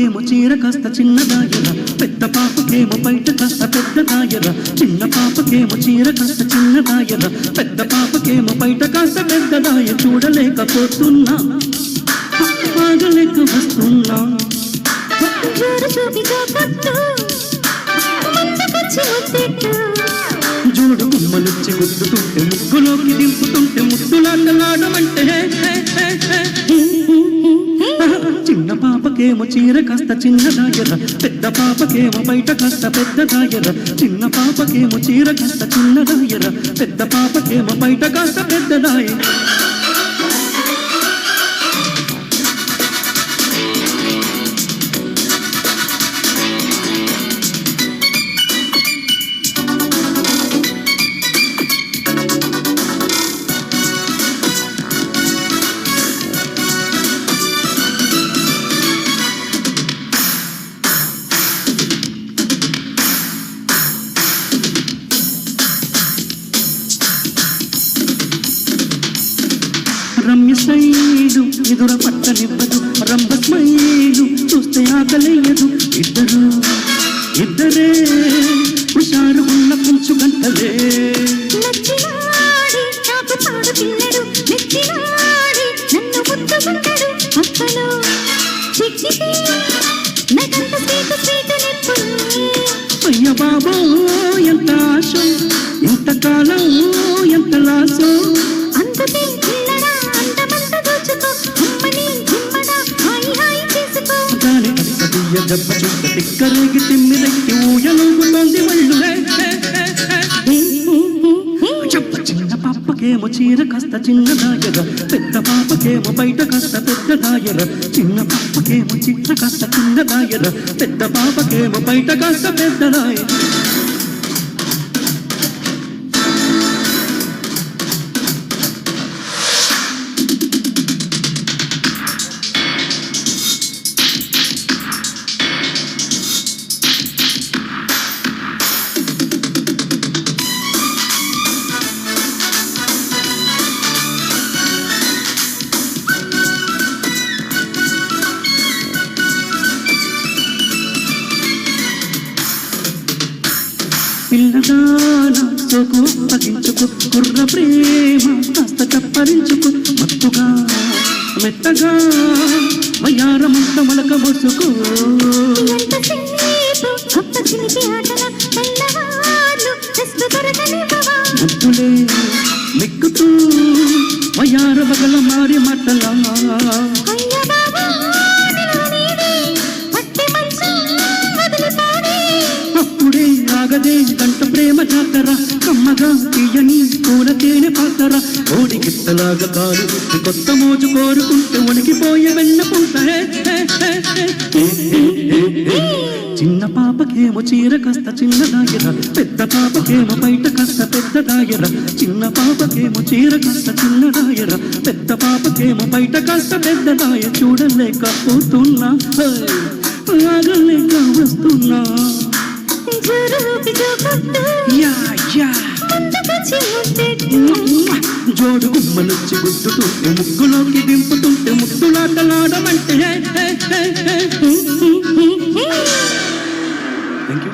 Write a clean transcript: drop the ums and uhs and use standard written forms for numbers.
పాపకేమో చీర కాస్త చిన్నదాయర, పెద్ద పాపకేమో బయట కాస్త పెద్దదాయర. చిన్న పాపకేమో చీర కాస్త చిన్నదాయర, పెద్ద పాపకేమో బయట కాస్త పెద్దదాయ. చూడలేకపోతున్నా, ఆగలేక వస్తున్నా. జోడు గుమ్మలుచ్చి గుద్దుతుంటే, ముగ్గులోకి దింపుతుంటే, ముద్దులాటలాడమంటే. చిన్న పాపకేమో చీర కాస్త చిన్నదాయర, పెద్ద పాపకేమో బయట కాస్త పెద్దదాయర. చిన్న పాపకేమో చీర కాస్త చిన్నదాయర, పెద్ద పాపకేమో బయట కాస్త పెద్దదాయ. రమ్య స్మైలు ఎదుర పట్టనివ్వదు, రంభ స్మైలు చూస్తే ఆకలేయదు. ఇద్దరే హుషారు ఉన్న కొంచెం గంటలే. అయ్య బాబో ఎంత ఆశ, ఇంతకాలం ఎంత లాసో. దెబ్బ చూస్తే తిక్కరేగి తిమ్మిరెక్కి ఊయలుగుతోంది ఒళ్ళు. చిన్న పాపకేమో చీర కాస్త చిన్నదాయర, పెద్ద పాపకేమో బయట కాస్త పెద్దదాయర. చిన్న పాపకేమో చీర కాస్త చిన్నదాయర, పెద్ద పాపకేమో బయట కాస్త పెద్దదాయ. పిల్లగాన సోకు పగించుకు, కుర్ర ప్రేమ కాస్త చప్పరించుకు. మత్తుగా మెత్తగా వయారమంత మొలక మోసుకో. ముద్దులే మెక్కుతూ వయార బగల మారి మట్టలా. ఆగదే కంట ప్రేమ జాతర, కమ్మగా తీయని కూర తేనె పాతర. ఓడి గిత్తలాగా కాలు కొత్త మోజు కోరుకుంటే వణికిపోయే వెన్న పూత. చిన్న పాపకేమో చీర కాస్త చిన్నదాయర, పెద్ద పాపకేమో బయట కాస్త పెద్దదాయర. చిన్న పాపకేమో చీర కాస్త చిన్నదాయర, పెద్ద పాపకేమో బయట కాస్త పెద్దదాయ. చూడలేకపోతున్నా, ఆగలేక వస్తున్నా. జోడు గుమ్మలుచ్చి గుద్దుతుంటే, ముగ్గులోకి దింపుతుంటే, ముద్దులాటలాడమంటే. Thank you.